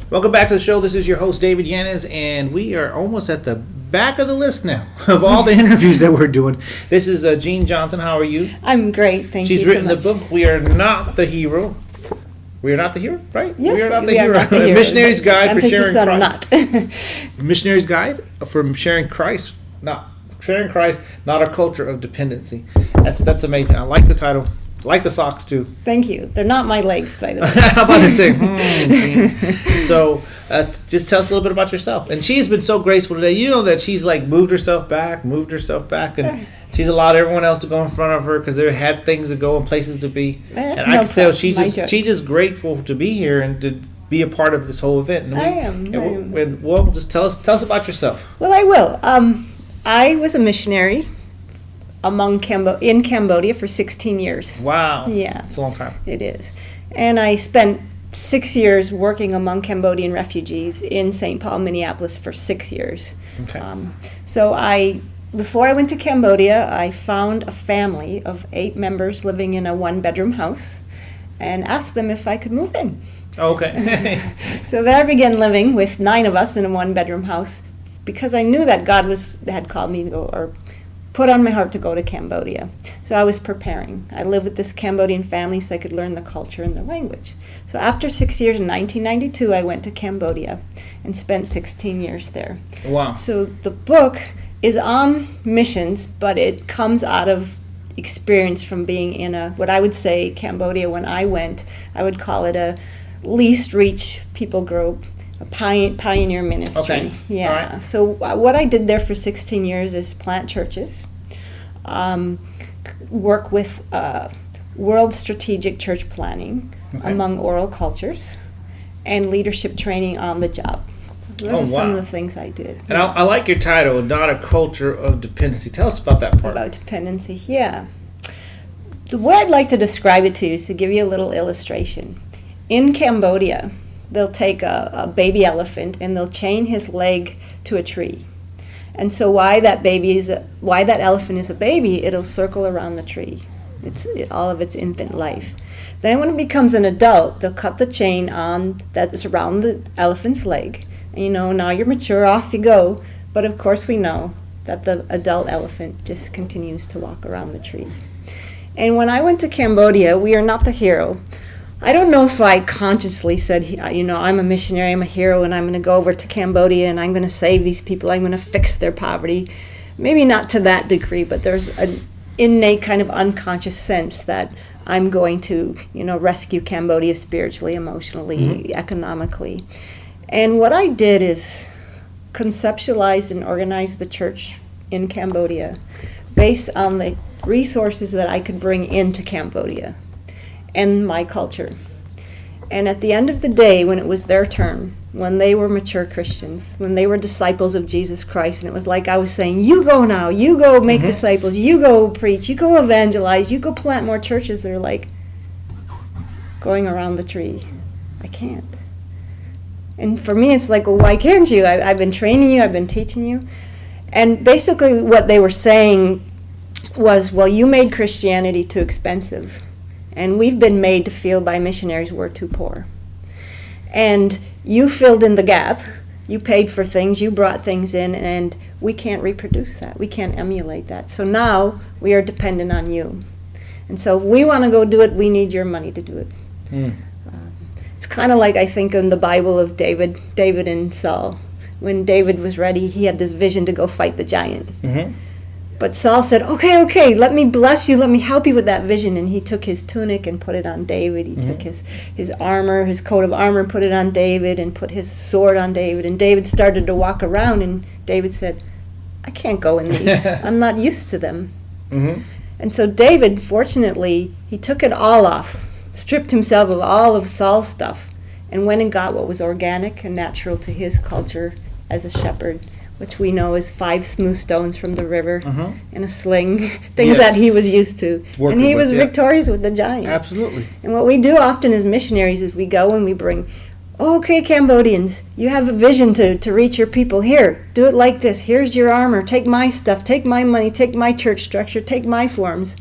Welcome back to the show. This is your host, David Yanez, and we are almost at the back of the list now of all the interviews that we're doing. This is Jean Johnson. How are you? I'm great, thank you She's written the book, We Are Not the Hero. We are not the hero, right? Yes, we are not the we hero. are not the hero. Missionary's Guide for Emphasis Sharing on Christ. not. Missionary's Guide for Sharing Christ, not a culture of dependency. That's amazing. I like the title. I like the socks too. Thank you. They're not my legs, by the way. How about to say? So, just tell us a little bit about yourself. And she's been so graceful today. You know that she's like moved herself back, and she's allowed everyone else to go in front of her because they had things to go and places to be. And I can tell she's just grateful to be here and to be a part of this whole event. And I am. Well, just tell us about yourself. Well, I will. I was a missionary in Cambodia for 16 years. Wow. Yeah. It's a long time. It is. And I spent 6 years working among Cambodian refugees in St. Paul, Minneapolis for 6 years. Okay. Before I went to Cambodia, I found a family of 8 members living in a 1-bedroom house and asked them if I could move in. Okay. So there I began living with 9 of us in a 1-bedroom house because I knew that God had called me to go, or put on my heart to go to Cambodia. So I was preparing. I lived with this Cambodian family so I could learn the culture and the language. So after 6 years in 1992, I went to Cambodia and spent 16 years there. Wow. So the book is on missions, but it comes out of experience from being in what I would say Cambodia when I went, I would call it a least reach people group, a pioneer ministry. Okay. Yeah. All right. So what I did there for 16 years is plant churches, work with world strategic church planning among oral cultures, and leadership training on the job. Those are some of the things I did. And I like your title, Not a Culture of Dependency. Tell us about that part. About dependency, yeah. The way I'd like to describe it to you is to give you a little illustration. In Cambodia, they'll take a baby elephant and they'll chain his leg to a tree. And so why that elephant is a baby, it'll circle around the tree. All of its infant life. Then when it becomes an adult, they'll cut the chain that's around the elephant's leg. And now you're mature, off you go. But of course we know that the adult elephant just continues to walk around the tree. And when I went to Cambodia, we are not the hero. I don't know if I consciously said, I'm a missionary, I'm a hero, and I'm going to go over to Cambodia and I'm going to save these people, I'm going to fix their poverty. Maybe not to that degree, but there's an innate kind of unconscious sense that I'm going to, rescue Cambodia spiritually, emotionally, economically. And what I did is conceptualized and organized the church in Cambodia based on the resources that I could bring into Cambodia and my culture. And at the end of the day, when it was their turn, when they were mature Christians, when they were disciples of Jesus Christ, and it was like I was saying, you go now, you go make disciples, you go preach, you go evangelize, you go plant more churches, they're like going around the tree. I can't. And for me, it's like, well, why can't you? I've been training you, I've been teaching you. And basically what they were saying was, well, you made Christianity too expensive. And we've been made to feel by missionaries we're too poor. And you filled in the gap. You paid for things, you brought things in, and we can't reproduce that. We can't emulate that. So now we are dependent on you. And so if we want to go do it, we need your money to do it. It's kind of like, I think, in the Bible of David and Saul. When David was ready, he had this vision to go fight the giant. But Saul said, okay, let me bless you, let me help you with that vision. And he took his tunic and put it on David. He took his armor, his coat of armor, and put it on David, and put his sword on David. And David started to walk around, and David said, I can't go in these. I'm not used to them. And so David, fortunately, he took it all off, stripped himself of all of Saul's stuff, and went and got what was organic and natural to his culture as a shepherd, which we know is 5 smooth stones from the river and a sling, things that he was used to. And he was victorious with the giant. Absolutely. And what we do often as missionaries is we go and we bring, okay, Cambodians, you have a vision to reach your people. Here, do it like this. Here's your armor. Take my stuff. Take my money. Take my church structure. Take my forms.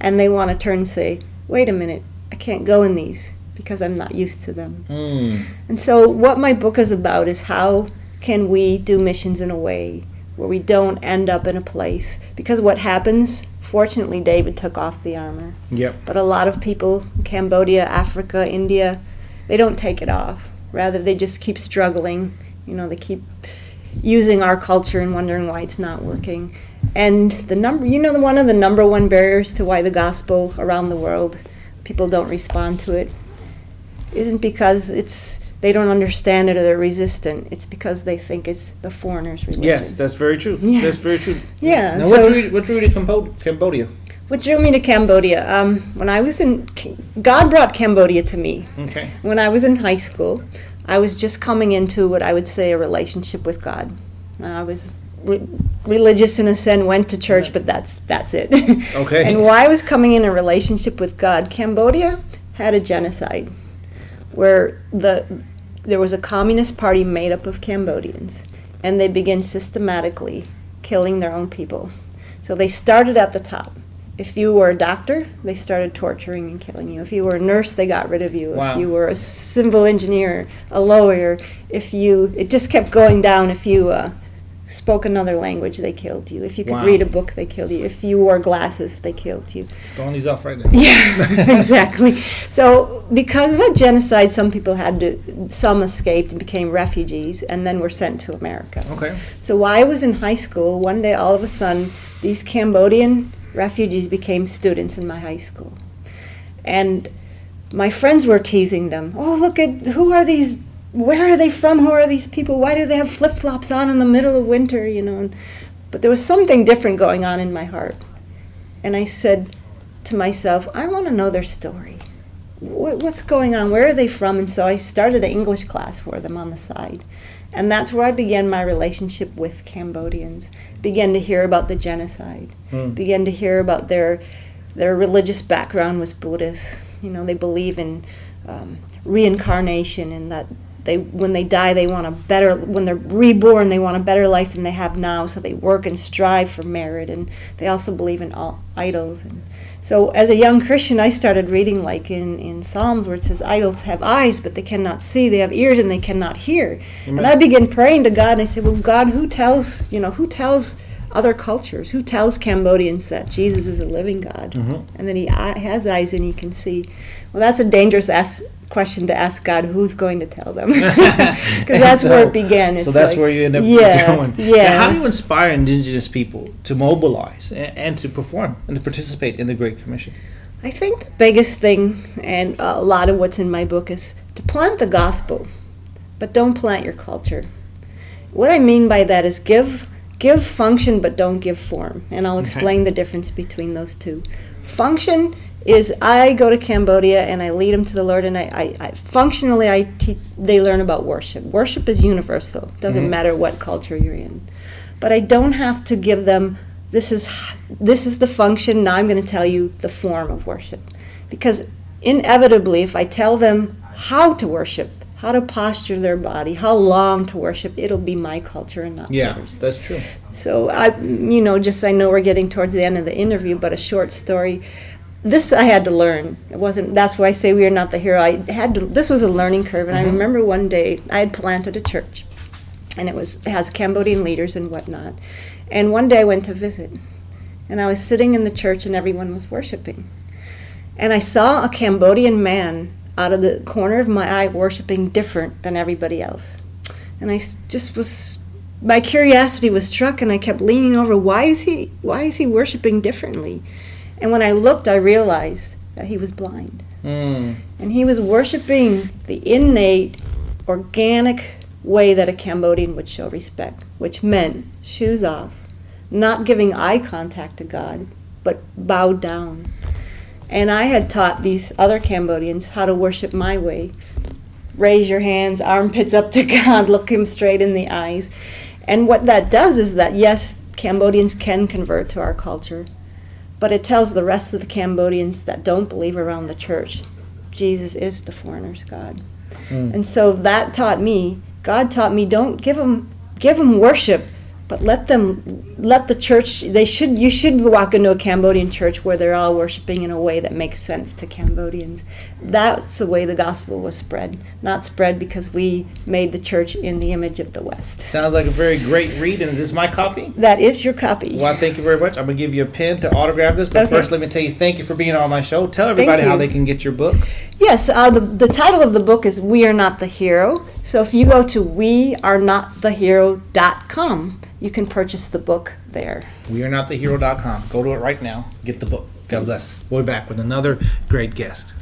And they want to turn and say, wait a minute, I can't go in these. because I'm not used to them. Mm. And so what my book is about is how can we do missions in a way where we don't end up in a place, because what happens, fortunately David took off the armor. Yep. But a lot of people, Cambodia, Africa, India, they don't take it off. Rather, they just keep struggling. They keep using our culture and wondering why it's not working. And one of the number one barriers to why the gospel around the world, people don't respond to it, isn't because they don't understand it or they're resistant. It's because they think it's the foreigner's religion. Yes, that's very true. Yeah. That's very true. Yeah. Now, what drew you to Cambodia? What drew me to Cambodia? When I was God brought Cambodia to me. Okay. When I was in high school, I was just coming into what I would say a relationship with God. I was religious in a sense, went to church, but that's it. Okay. And while I was coming in a relationship with God, Cambodia had a genocide where there was a communist party made up of Cambodians, and they began systematically killing their own people. So they started at the top. If you were a doctor, they started torturing and killing you. If you were a nurse, they got rid of you. Wow. If you were a civil engineer, a lawyer, it just kept going down. If you spoke another language, they killed you. If you could Wow. read a book, they killed you. If you wore glasses, they killed you. Throwing these off right now. Yeah, exactly. So because of that genocide, some escaped and became refugees and then were sent to America. Okay. So while I was in high school, one day all of a sudden, these Cambodian refugees became students in my high school. And my friends were teasing them. Oh, look at, who are these, where are they from, who are these people, why do they have flip-flops on in the middle of winter, But there was something different going on in my heart. And I said to myself, I want to know their story. What's going on, where are they from? And so I started an English class for them on the side. And that's where I began my relationship with Cambodians. Began to hear about the genocide. Began to hear about their religious background was Buddhist. They believe in reincarnation, and that when they die, when they're reborn, they want a better life than they have now, so they work and strive for merit. And they also believe in all idols. And so as a young Christian, I started reading like in Psalms where it says, idols have eyes, but they cannot see. They have ears, and they cannot hear. Amen. And I began praying to God, and I said, well, God, who tells other cultures, who tells Cambodians that Jesus is a living God, and that he has eyes and he can see? Well, that's a dangerous question to ask God, who's going to tell them? Because that's where it began. So that's where you end up going. Yeah. Now, how do you inspire indigenous people to mobilize and to perform and to participate in the Great Commission? I think the biggest thing, and a lot of what's in my book, is to plant the gospel, but don't plant your culture. What I mean by that is give function, but don't give form. And I'll explain the difference between those two. Function is I go to Cambodia and I lead them to the Lord, and they learn about worship. Worship is universal. It doesn't matter what culture you're in. But I don't have to give them, this is the function, now I'm going to tell you the form of worship. Because inevitably, if I tell them how to worship, how to posture their body, how long to worship, it'll be my culture and not theirs. Yeah, that's true. So I know we're getting towards the end of the interview, but a short story. This I had to learn. It wasn't. That's why I say we are not the hero. This was a learning curve, and I remember one day I had planted a church, and it has Cambodian leaders and whatnot. And one day I went to visit, and I was sitting in the church, and everyone was worshiping, and I saw a Cambodian man out of the corner of my eye worshiping different than everybody else, and I just was. My curiosity was struck, and I kept leaning over. Why is he worshiping differently? And when I looked, I realized that he was blind. And he was worshiping the innate, organic way that a Cambodian would show respect, which meant shoes off, not giving eye contact to God, but bowed down. And I had taught these other Cambodians how to worship my way. Raise your hands, armpits up to God, look him straight in the eyes. And what that does is that, yes, Cambodians can convert to our culture, but it tells the rest of the Cambodians that don't believe around the church, Jesus is the foreigner's God. And so that taught me, God taught me, don't give them worship, But let the church, you should walk into a Cambodian church where they're all worshiping in a way that makes sense to Cambodians. That's the way the gospel was spread, not spread because we made the church in the image of the West. Sounds like a very great read, and this is my copy? That is your copy. Well, thank you very much. I'm going to give you a pen to autograph this, but first let me tell you thank you for being on my show. Tell everybody how they can get your book. Yes, the title of the book is We Are Not the Hero. So if you go to wearenotthehero.com, you can purchase the book there. Wearenotthehero.com. Go to it right now. Get the book. God bless. We'll be back with another great guest.